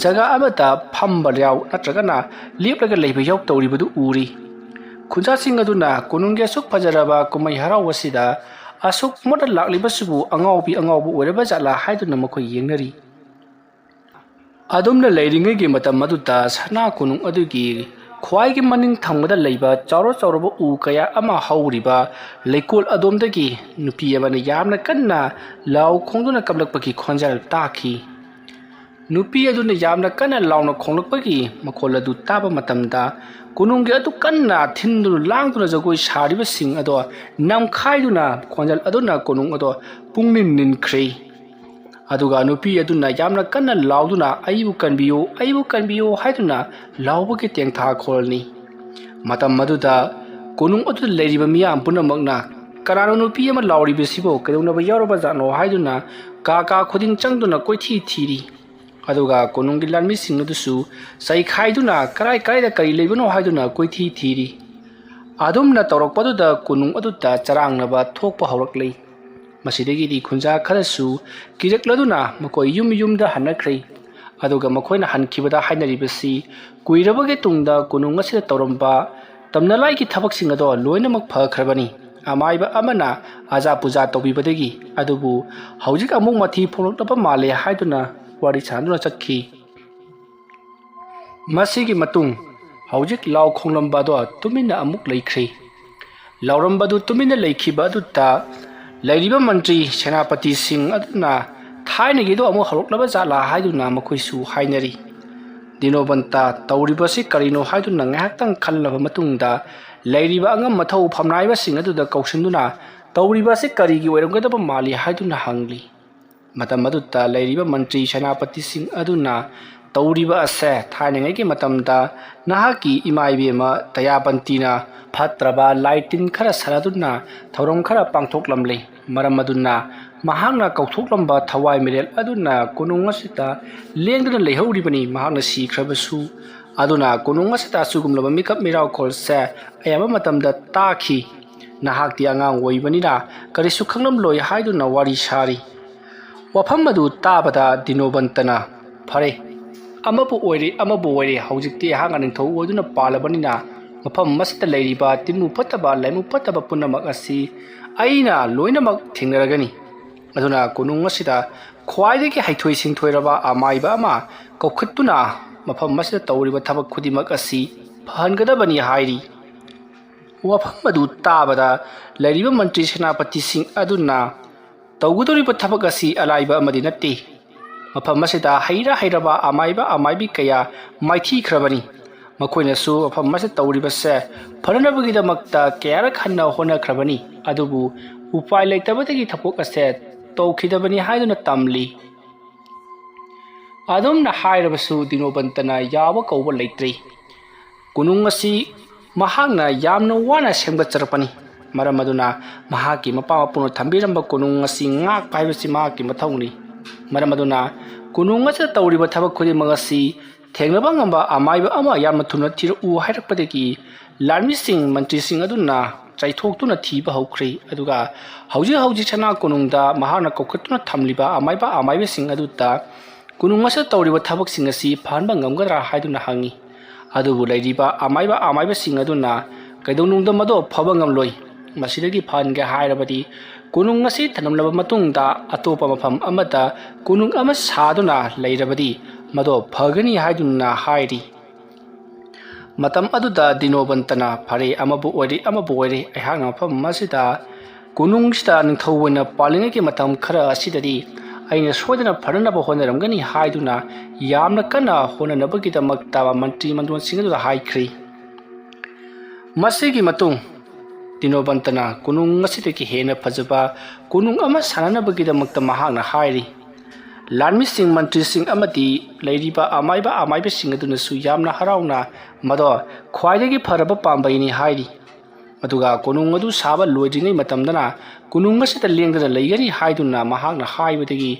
ꯖꯒꯥ ꯑꯃꯗ ꯐꯝꯕ ꯌꯥꯎ ꯅꯠꯇ꯭ꯔꯒꯅ ꯂꯦꯞꯂꯒ ꯂꯩꯕ ꯌꯥꯎ ꯇꯧꯔꯤꯕꯗꯨ ꯎꯔꯤ ꯈꯨꯟꯖꯥꯁꯤꯡ ꯑꯗꯨꯅ ꯀꯣꯅꯨꯡꯒꯤ ꯑꯁꯨꯛ ꯐꯖꯔꯕ ꯀꯨꯝꯍꯩ ꯍꯔꯥꯎꯕꯁꯤꯗ ꯑꯁꯨꯛ ꯃꯣꯠꯅ ꯂꯥꯛꯂꯤꯕꯁꯤꯕꯨ ꯑꯉꯥꯎꯕ ꯑꯣꯏꯔꯕ ꯖꯥꯠꯂꯥ ꯍꯥꯏꯗꯨꯅ ꯃꯈꯣꯏ ꯌꯦꯡꯅꯔꯤ ꯑꯗꯨꯝꯅ ꯂꯩꯔꯤꯉꯩꯒꯤ ꯃꯇꯝ ꯑꯗꯨꯗ ꯁꯅꯥ ꯀꯣꯅꯨꯡ ꯑꯗꯨꯒꯤ ꯈ꯭ꯋꯥꯏꯒꯤ ꯃꯅꯤꯡ ꯊꯪꯕꯗ ꯂꯩꯕ ꯆꯥꯎꯔꯕ ꯎ ꯀꯌꯥ ꯑꯃ ꯍꯧꯔꯤꯕ ꯂꯩꯀꯣꯜ ꯑꯗꯣꯝꯗꯒꯤ ꯅꯨꯄꯤ ꯑꯃꯅ ꯌꯥꯝꯅ ꯀꯟꯅ ꯂꯥꯎ ꯈꯣꯡꯗꯨꯅ ꯀꯞꯂꯛꯄꯒꯤ ꯈꯣꯟꯖꯦꯜ ꯇꯥꯈꯤ ꯅꯨꯄꯤ ꯑꯗꯨꯅ ꯌꯥꯝꯅ ꯀꯟꯅ ꯂꯥꯎꯅ ꯈꯣꯡꯂꯛꯄꯒꯤ ꯃꯈꯣꯜ ꯑꯗꯨ ꯇꯥꯕ ꯃꯇꯝꯗ ꯀꯣꯅꯨꯡꯒꯤ ꯑꯗꯨ ꯀꯟꯅ ꯊꯤꯟꯗꯨꯅ ꯂꯥꯡꯗꯨꯅ ꯖꯒꯣꯏ ꯁꯥꯔꯤꯕꯁꯤꯡ ꯑꯗꯣ ꯅꯝꯈꯥꯏꯗꯨꯅ ꯈꯣꯟꯖꯦꯜ ꯑꯗꯨꯅ ꯀꯣꯅꯨꯡ ꯑꯗꯣ ꯄꯨꯡꯅꯤꯟ ꯅꯤꯟꯈ꯭ꯔꯦ ꯑꯗꯨꯒ ꯅꯨꯄꯤ ꯑꯗꯨꯅ ꯌꯥꯝꯅ ꯀꯟꯅ ꯂꯥꯎꯗꯨꯅ ꯑꯩꯕꯨ ꯀꯟꯕꯤꯌꯨ ꯍꯥꯏꯗꯨꯅ ꯂꯥꯎꯕꯒꯤ ꯇꯦꯡꯊꯥꯈꯣꯜꯅꯤ ꯃꯇꯝ ꯑꯗꯨꯗ ꯀꯣꯅꯨꯡ ꯑꯗꯨꯗ ꯂꯩꯔꯤꯕ ꯃꯤꯌꯥꯝ ꯄꯨꯝꯅꯃꯛꯅ ꯀꯅꯥꯅꯣ ꯅꯨꯄꯤ ꯑꯃ ꯂꯥꯎꯔꯤꯕꯁꯤꯕꯨ ꯀꯩꯗꯧꯅꯕ ꯌꯥꯎꯔꯕ ꯖꯥꯠꯅꯣ ꯍꯥꯏꯗꯨꯅ ꯀꯥ ꯈꯨꯗꯤꯡ ꯆꯪꯗꯨꯅ ꯀꯣꯏꯊꯤ ꯊꯤꯔꯤ ꯑꯗꯨꯒ ꯀꯣꯅꯨꯡꯒꯤ ꯂꯥꯟꯃꯤꯁꯤꯡ ꯑꯗꯨꯁꯨ ꯆꯩꯈꯥꯏꯗꯨꯅ ꯀꯔꯥꯏꯗ ꯀꯔꯤ ꯂꯩꯕꯅꯣ ꯍꯥꯏꯗꯨꯅ ꯀꯣꯏꯊꯤ ꯊꯤꯔꯤ ꯑꯗꯨꯝꯅ ꯇꯧꯔꯛꯄꯗꯨꯗ ꯀꯣꯅꯨꯡ ꯑꯗꯨꯗ ꯆꯔꯥꯡꯅꯕ ꯊꯣꯛꯄ ꯍꯧꯔꯛꯂꯤ ꯃꯁꯤꯗꯒꯤꯗꯤ ꯈꯨꯟꯖꯥ ꯈꯔꯁꯨ ꯀꯤꯔꯛꯂꯗꯨꯅ ꯃꯈꯣꯏ ꯌꯨꯝꯗ ꯍꯟꯅꯈ꯭ꯔꯦ ꯑꯗꯨꯒ ꯃꯈꯣꯏꯅ ꯍꯟꯈꯤꯕꯗ ꯍꯥꯏꯅꯔꯤꯕꯁꯤ ꯀꯨꯏꯔꯕꯒꯤ ꯇꯨꯡꯗ ꯀꯣꯅꯨꯡ ꯑꯁꯤꯗ ꯇꯧꯔꯝꯕ ꯇꯝꯅꯂꯥꯏꯒꯤ ꯊꯕꯛꯁꯤꯡ ꯑꯗꯣ ꯂꯣꯏꯅꯃꯛ ꯐꯈ꯭ꯔꯕꯅꯤ ꯑꯃꯥꯏꯕ ꯑꯃꯅ ꯑꯖꯥ ꯄꯨꯖꯥ ꯇꯧꯕꯤꯕꯗꯒꯤ ꯑꯗꯨꯕꯨ ꯍꯧꯖꯤꯛ ꯑꯃꯨꯛ ꯃꯊꯤ ꯐꯣꯡꯂꯛꯂꯕ ꯃꯥꯜꯂꯦ ꯍꯥꯏꯗꯨꯅ ꯋꯥꯔꯤ ꯁꯥꯟꯗꯨꯅ ꯆꯠꯈꯤ ꯃꯁꯤꯒꯤ ꯃꯇꯨꯡ ꯍꯧꯖꯤꯛ ꯂꯥꯎ ꯈꯣꯡꯂꯝꯕ ꯑꯗꯣ ꯇꯨꯃꯤꯟꯅ ꯑꯃꯨꯛ ꯂꯩꯈ꯭ꯔꯦ ꯂꯥꯎꯔꯝꯕꯗꯨ ꯇꯨꯃꯤꯟꯅ ꯂꯩꯈꯤꯕ ꯑꯗꯨꯗ ꯂꯩꯔꯤꯕ ꯃꯟꯇ꯭ꯔꯤ ꯁꯦꯅꯥꯄꯇꯤꯁꯤꯡ ꯑꯗꯨꯅ ꯊꯥꯏꯅꯒꯤꯗꯣ ꯑꯃꯨꯛ ꯍꯧꯔꯛꯂꯕ ꯖꯥꯠꯂꯥ ꯍꯥꯏꯗꯨꯅ ꯃꯈꯣꯏꯁꯨ ꯍꯥꯏꯅꯔꯤ꯫ ꯗꯤꯅꯣꯕꯟꯇ ꯇꯧꯔꯤꯕꯁꯤ ꯀꯔꯤꯅꯣ ꯍꯥꯏꯗꯨꯅ ꯉꯥꯏꯍꯥꯛꯇꯪ ꯈꯜꯂꯕ ꯃꯇꯨꯡꯗ ꯂꯩꯔꯤꯕ ꯑꯉꯝ ꯃꯊꯧ ꯐꯝꯅꯥꯏꯕꯁꯤꯡ ꯑꯗꯨꯗ ꯀꯧꯁꯤꯟꯗꯨꯅ ꯇꯧꯔꯤꯕꯁꯤ ꯀꯔꯤꯒꯤ ꯑꯣꯏꯔꯝꯒꯗꯕ ꯃꯥꯜꯂꯤ ꯍꯥꯏꯗꯨꯅ ꯍꯪꯂꯤ꯫ ꯃꯇꯝ ꯑꯗꯨꯗ ꯂꯩꯔꯤꯕ ꯃꯟꯇ꯭ꯔꯤ ꯁꯦꯅꯥꯄꯇꯤꯁꯤꯡ ꯑꯗꯨꯅ ꯇꯧꯔꯤꯕ ꯑꯁꯦ ꯊꯥꯏꯅꯉꯩꯒꯤ ꯃꯇꯝꯗ ꯅꯍꯥꯛꯀꯤ ꯏꯃꯥ ꯏꯕꯦꯝꯃ ꯇꯌꯥꯕꯟꯇꯤꯅ ꯐꯠꯇ꯭ꯔꯕ ꯂꯥꯏ ꯇꯤꯟ ꯈꯔ ꯁꯥꯟꯅꯗꯨꯅ ꯊꯧꯔꯝ ꯈꯔ ꯄꯥꯡꯊꯣꯛꯂꯝꯂꯤ꯫ ꯃꯔꯝ ꯑꯗꯨꯅ ꯃꯍꯥꯛꯅ ꯀꯧꯊꯣꯛꯂꯝꯕ ꯊꯋꯥꯏ ꯃꯤꯔꯦꯜ ꯑꯗꯨꯅ ꯀꯣꯅꯨꯡ ꯑꯁꯤꯗ ꯂꯦꯡꯗꯨꯅ ꯂꯩꯍꯧꯔꯤꯕꯅꯤ꯫ ꯃꯍꯥꯛꯅ ꯁꯤꯈ꯭ꯔꯕꯁꯨ ꯑꯗꯨꯅ ꯀꯣꯅꯨꯡ ꯑꯁꯤꯗ ꯑꯁꯤꯒꯨꯝꯂꯕ ꯃꯤꯀꯞ ꯃꯤꯔꯥꯎꯈꯣꯜꯁꯦ ꯑꯌꯥꯝꯕ ꯃꯇꯝꯗ ꯇꯥꯈꯤ꯫ ꯅꯍꯥꯛꯇꯤ ꯑꯉꯥꯡ ꯑꯣꯏꯕꯅꯤꯅ ꯀꯔꯤꯁꯨ ꯈꯪꯂꯝꯂꯣꯏ ꯍꯥꯏꯗꯨꯅ ꯋꯥꯔꯤ ꯁꯥꯔꯤ꯫ ꯋꯥꯐꯝ ꯑꯗꯨ ꯇꯥꯕꯗ ꯗꯤꯅꯣꯕꯟꯇꯅ ꯐꯔꯦ, ꯑꯃꯕꯨ ꯑꯣꯏꯔꯦ ꯍꯧꯖꯤꯛꯇꯤ ꯑꯩꯍꯥꯛꯅ ꯅꯤꯡꯊꯧ ꯑꯣꯏꯗꯨꯅ ꯄꯥꯜꯂꯕꯅꯤꯅ ꯃꯐꯝ ꯑꯁꯤꯗ ꯂꯩꯔꯤꯕ ꯇꯤꯟꯃꯨ ꯐꯠꯇꯕ ꯂꯩꯃꯨ ꯐꯠꯇꯕ ꯄꯨꯝꯅꯃꯛ ꯑꯁꯤ ꯑꯩꯅ ꯂꯣꯏꯅꯃꯛ ꯊꯦꯡꯅꯔꯒꯅꯤ꯫ ꯑꯗꯨꯅ ꯀꯣꯅꯨꯡ ꯑꯁꯤꯗ ꯈ꯭ꯋꯥꯏꯗꯒꯤ ꯍꯩꯊꯣꯏ ꯁꯤꯡꯊꯣꯏꯔꯕ ꯑꯃꯥꯏꯕ ꯑꯃ ꯀꯧꯈꯠꯇꯨꯅ ꯃꯐꯝ ꯑꯁꯤꯗ ꯇꯧꯔꯤꯕ ꯊꯕꯛ ꯈꯨꯗꯤꯡꯃꯛ ꯑꯁꯤ ꯐꯍꯟꯒꯗꯕꯅꯤ ꯍꯥꯏꯔꯤ꯫ ꯋꯥꯐꯝ ꯑꯗꯨ ꯇꯥꯕꯗ ꯂꯩꯔꯤꯕ ꯃꯟꯇ꯭ꯔꯤ ꯁꯦꯅꯥꯄꯇꯤꯁꯤꯡ ꯑꯗꯨꯅ ꯇꯧꯒꯗꯧꯔꯤꯕ ꯊꯕꯛ ꯑꯁꯤ ꯑꯂꯥꯏꯕ ꯑꯃꯗꯤ ꯅꯠꯇꯦ꯫ ꯃꯐꯝ ꯑꯁꯤꯗ ꯍꯩꯔꯕ ꯑꯃꯥꯏꯕ ꯑꯃꯥꯏꯕꯤ ꯀꯌꯥ ꯃꯥꯏꯊꯤꯈ꯭ꯔꯕꯅꯤ꯫ ꯃꯈꯣꯏꯅꯁꯨ ꯃꯐꯝ ꯑꯁꯤꯗ ꯇꯧꯔꯤꯕꯁꯦ ꯐꯅꯅꯕꯒꯤꯗꯃꯛꯇ ꯀꯌꯥꯔꯛ ꯍꯟꯅ ꯍꯣꯠꯅꯈ꯭ꯔꯕꯅꯤ꯫ ꯑꯗꯨꯕꯨ ꯎꯄꯥꯏ ꯂꯩꯇꯕꯗꯒꯤ ꯊꯕꯛ ꯑꯁꯦ ꯇꯧꯈꯤꯗꯕꯅꯤ ꯍꯥꯏꯗꯨꯅ ꯇꯝꯂꯤ꯫ ꯑꯗꯨꯝꯅ ꯍꯥꯏꯔꯕꯁꯨ ꯗꯤꯅꯣꯕꯟꯇꯅ ꯌꯥꯕ ꯀꯧꯕ ꯂꯩꯇ꯭ꯔꯤ꯫ ꯀꯣꯅꯨꯡ ꯑꯁꯤ ꯃꯍꯥꯛꯅ ꯌꯥꯝꯅ ꯋꯥꯅ ꯁꯦꯝꯒꯠꯆꯔꯛꯄꯅꯤ꯫ ꯃꯔꯝ ꯑꯗꯨꯅ ꯃꯍꯥꯛꯀꯤ ꯃꯄꯥ ꯃꯄꯨꯅ ꯊꯝꯕꯤꯔꯝꯕ ꯀꯣꯅꯨꯡ ꯑꯁꯤ ꯉꯥꯛꯄ ꯍꯥꯏꯕꯁꯤ ꯃꯍꯥꯛꯀꯤ ꯃꯊꯧꯅꯤ꯫ ꯃꯔꯝ ꯑꯗꯨꯅ ꯀꯣꯅꯨꯡ ꯑꯁꯤꯗ ꯇꯧꯔꯤꯕ ꯊꯕꯛ ꯈꯨꯗꯤꯡꯃꯛ ꯑꯁꯤ ꯊꯦꯡꯅꯕ ꯉꯝꯕ ꯑꯃꯥꯏꯕ ꯑꯃ ꯌꯥꯝꯅ ꯊꯨꯅ ꯊꯤꯔꯛꯎ ꯍꯥꯏꯔꯛꯄꯗꯒꯤ ꯂꯥꯟꯃꯤꯁꯤꯡ ꯃꯟꯇ꯭ꯔꯤꯁꯤꯡ ꯑꯗꯨꯅ ꯆꯥꯏꯊꯣꯛꯇꯨꯅ ꯊꯤꯕ ꯍꯧꯈ꯭ꯔꯦ꯫ ꯑꯗꯨꯒ ꯍꯧꯖꯤꯛ ꯁꯅꯥ ꯀꯣꯅꯨꯡꯗ ꯃꯍꯥꯛꯅ ꯀꯧꯈꯠꯇꯨꯅ ꯊꯝꯂꯤꯕ ꯑꯃꯥꯏꯕꯁꯤꯡ ꯑꯗꯨꯗ ꯀꯣꯅꯨꯡ ꯑꯁꯤꯗ ꯇꯧꯔꯤꯕ ꯊꯕꯛꯁꯤꯡ ꯑꯁꯤ ꯐꯍꯟꯕ ꯉꯝꯒꯗ꯭ꯔꯥ ꯍꯥꯏꯗꯨꯅ ꯍꯪꯉꯤ꯫ ꯑꯗꯨꯕꯨ ꯂꯩꯔꯤꯕ ꯑꯃꯥꯏꯕꯁꯤꯡ ꯑꯗꯨꯅ ꯀꯩꯗꯧꯅꯨꯡꯗ ꯃꯗꯨ ꯐꯕ ꯉꯝꯂꯣꯏ꯫ ꯃꯁꯤꯗꯒꯤ ꯐꯍꯟꯒꯦ ꯍꯥꯏꯔꯕꯗꯤ ꯀꯣꯅꯨꯡ ꯑꯁꯤ ꯊꯅꯝꯂꯕ ꯃꯇꯨꯡꯗ ꯑꯇꯣꯞꯄ ꯃꯐꯝ ꯑꯃꯗ ꯀꯣꯅꯨꯡ ꯑꯃ ꯁꯥꯗꯨꯅ ꯂꯩꯔꯕꯗꯤ ꯃꯗꯨ ꯐꯒꯅꯤ ꯍꯥꯏꯗꯨꯅ ꯍꯥꯏꯔꯤ꯫ ꯃꯇꯝ ꯑꯗꯨꯗ ꯗꯤꯅꯣꯕꯟꯇꯅ ꯐꯔꯦ, ꯑꯃꯕꯨ ꯑꯣꯏꯔꯦ ꯑꯩꯍꯥꯛꯅ ꯃꯐꯝ ꯑꯁꯤꯗ ꯀꯣꯅꯨꯡꯁꯤꯗ ꯅꯤꯡꯊꯧ ꯑꯣꯏꯅ ꯄꯥꯜꯂꯤꯉꯩꯒꯤ ꯃꯇꯝ ꯈꯔ ꯑꯁꯤꯗꯗꯤ ꯑꯩꯅ ꯁꯣꯏꯗꯅ ꯐꯅꯅꯕ ꯍꯣꯠꯅꯔꯝꯒꯅꯤ ꯍꯥꯏꯗꯨꯅ ꯌꯥꯝꯅ ꯀꯟꯅ ꯍꯣꯠꯅꯅꯕꯒꯤꯗꯃꯛꯇ ꯃꯟꯇ꯭ꯔꯤ ꯃꯟꯗꯣꯟꯁꯤꯡ ꯑꯗꯨꯗ ꯍꯥꯏꯈ꯭ꯔꯤ꯫ ꯃꯁꯤꯒꯤ ꯃꯇꯨꯡ ꯗꯤꯅꯣꯕꯟꯇꯅ ꯀꯣꯅꯨꯡ ꯑꯁꯤꯗꯒꯤ ꯍꯦꯟꯅ ꯐꯖꯕ ꯀꯣꯅꯨꯡ ꯑꯃ ꯁꯥꯅꯅꯕꯒꯤꯗꯃꯛꯇ ꯃꯍꯥꯛꯅ ꯍꯥꯏꯔꯤ꯫ ꯂꯥꯟꯃꯤꯁꯤꯡ ꯃꯟꯇ꯭ꯔꯤꯁꯤꯡ ꯑꯃꯗꯤ ꯂꯩꯔꯤꯕ ꯑꯃꯥꯏꯕꯁꯤꯡ ꯑꯗꯨꯅꯁꯨ ꯌꯥꯝꯅ ꯍꯔꯥꯎꯅ ꯃꯗꯣ ꯈ꯭ꯋꯥꯏꯗꯒꯤ ꯐꯔꯕ ꯄꯥꯝꯕꯩꯅꯤ ꯍꯥꯏꯔꯤ꯫ ꯑꯗꯨꯒ ꯀꯣꯅꯨꯡ ꯑꯗꯨ ꯁꯥꯕ ꯂꯣꯏꯗ꯭ꯔꯤꯉꯩ ꯃꯇꯝꯗꯅ ꯀꯣꯅꯨꯡ ꯑꯁꯤꯗ ꯂꯦꯡꯗꯅ ꯂꯩꯒꯅꯤ ꯍꯥꯏꯗꯨꯅ ꯃꯍꯥꯛꯅ ꯍꯥꯏꯕꯗꯒꯤ